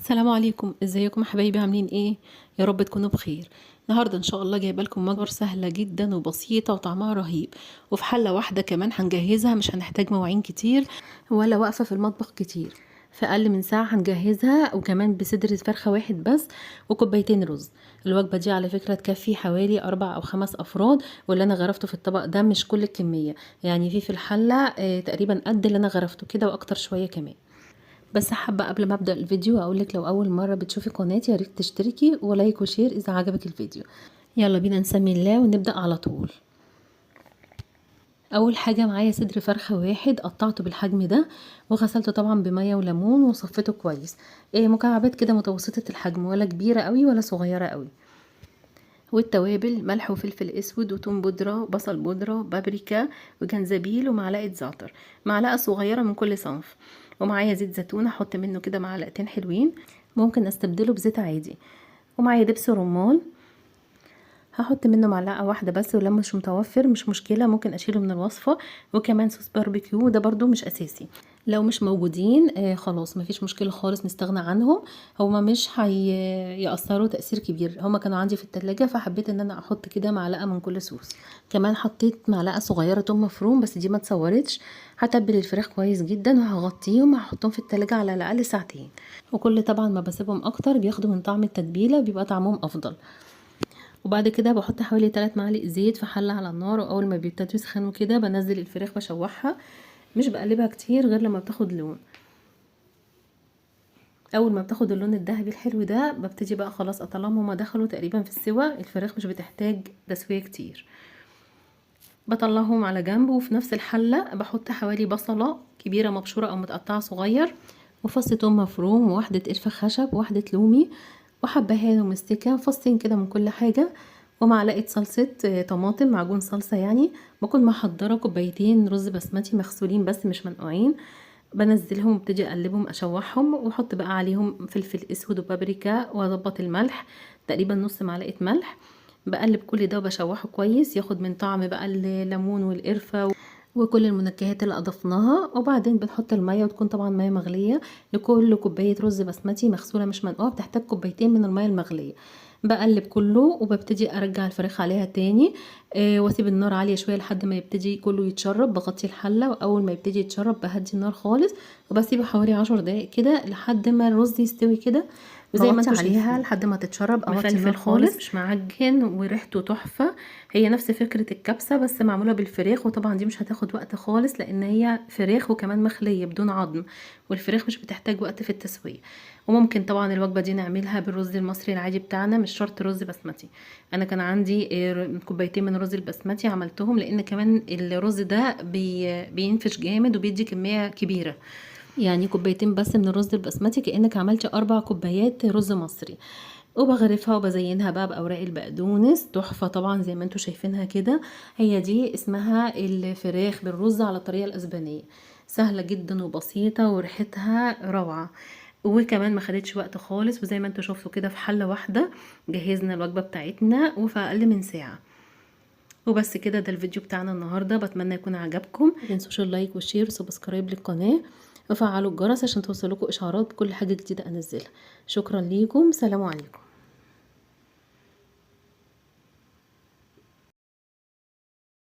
السلام عليكم، ازيكم يا حبايبي؟ عاملين ايه؟ يا رب تكونوا بخير. النهارده ان شاء الله جايبه لكم مجبر سهله جدا وبسيطه وطعمها رهيب، وفي حله واحده كمان هنجهزها، مش هنحتاج مواعين كتير ولا واقفه في المطبخ كتير. في اقل من ساعه هنجهزها، وكمان بصدر فرخه واحد بس وكوبايتين رز. الوجبه دي على فكره تكفي حوالي 4 أو 5 افراد، واللي انا غرفته في الطبق ده مش كل الكميه، يعني في الحله تقريبا قد اللي انا غرفته كده واكتر شويه كمان. بس حابة قبل ما ابدأ الفيديو اقولك لو اول مرة بتشوفي قناتي يا ريت تشتركي ولايك وشير اذا عجبك الفيديو. يلا بينا نسمي الله ونبدأ على طول. اول حاجة معايا صدر فرخة واحد قطعته بالحجم ده، وغسلته طبعا بمية وليمون وصفيته كويس. مكعبات كده متوسطة الحجم، ولا كبيرة قوي ولا صغيرة قوي. والتوابل ملح وفلفل اسود وتوم بودرة بصل بودرة بابريكا وجنزبيل ومعلقة زعتر، معلقة صغيرة من كل صنف. ومعايا زيت زيتون احط منه كده معلقتين حلوين، ممكن استبدله بزيت عادي. ومعايا دبس رمان هحط منه معلقة واحدة بس، ولما مش متوفر مش مشكلة ممكن اشيله من الوصفة. وكمان صوص باربيكيو ده برضو مش اساسي، لو مش موجودين خلاص مفيش مشكلة خالص نستغنى عنهم. هما مش هيأثروا تأثير كبير، هما كانوا عندي في التلاجة فحبيت ان انا احط كده معلقة من كل صوص. كمان حطيت معلقة صغيرة توم مفروم بس دي ما اتصورتش. هتبل الفراخ كويس جدا وهغطيهم وهحطهم في التلاجة على الاقل ساعتين. وكل طبعا ما بسيبهم اكتر بياخدوا من طعم التتبيلة بيبقى طعمهم افضل. وبعد كده بحط حوالي 3 معالق زيت في حله على النار، واول ما بيبتدوا يسخنوا كده بنزل الفراخ بشوحها، مش بقلبها كتير غير لما بتاخد لون. اول ما بتاخد اللون الذهبي الحلو ده ببتدي بقى خلاص اطلعهم، هما دخلوا تقريبا في السوا، الفراخ مش بتحتاج تسويه كتير. بطلعهم على جنب، وفي نفس الحله بحط حوالي بصله كبيره مبشوره او متقطعه صغير، وفص توم مفروم وواحده قرفه خشب وواحده لومي وحبهان ومستكه فصين كده من كل حاجه، ومعلقه صلصه طماطم معجون صلصه يعني. بكون محضره كوبايتين رز بسمتي مغسولين بس مش منقوعين، بنزلهم وابتدي اقلبهم اشوحهم، واحط بقى عليهم فلفل اسود وبابريكا واظبط الملح تقريبا نص معلقه ملح. بقلب كل ده وبشوحه كويس ياخد من طعم بقى الليمون والقرفه وكل المنكهات اللي اضفناها. وبعدين بنحط الميه، وتكون طبعا ميه مغليه. لكل كوبايه رز بسمتي مغسوله مش منقوعه بتحتاج كوبايتين من الميه المغليه. بقلب كله وببتدي ارجع الفراخ عليها تاني، واسيب النار عاليه شويه لحد ما يبتدي كله يتشرب. بغطي الحله، واول ما يبتدي يتشرب بهدي النار خالص، وبسيبه حوالي 10 دقايق كده لحد ما الرز يستوي كده، وزي ما انتوا عليها شايفين لحد ما تتشرب. اوطي النار مفلفل خالص خالص. مش معجن وريحته تحفه. هي نفس فكره الكبسه بس معموله بالفراخ، وطبعا دي مش هتاخد وقت خالص لان هي فراخ وكمان مخليه بدون عظم، والفراخ مش بتحتاج وقت في التسويه. وممكن طبعا الوجبه دي نعملها بالرز المصري العادي بتاعنا، مش شرط رز بسمتي. انا كان عندي كوبايتين من الرز البسمتي عملتهم، لان كمان الرز ده بينفش جامد وبيدي كميه كبيره، يعني كوبايتين بس من الرز البسمتي كأنك عملتي 4 كوبايات رز مصري. وبغرفها وبزينها بقى بأوراق البقدونس تحفة طبعا زي ما انتوا شايفينها كده. هي دي اسمها الفراخ بالرز على الطريقة الأسبانية، سهلة جدا وبسيطة وريحتها روعة، وكمان ما خدتش وقت خالص. وزي ما انتوا شفتوا كده في حلة واحدة جهزنا الوجبة بتاعتنا وفي أقل من ساعة. وبس كده، ده الفيديو بتاعنا النهاردة، بتمنى يكون عجبكم. متنسوش اللايك والشير وسبسكرايب للقناة، وفعلوا الجرس عشان توصلكوا اشعارات بكل حاجة جديدة انزلها. شكرا ليكم، سلام عليكم.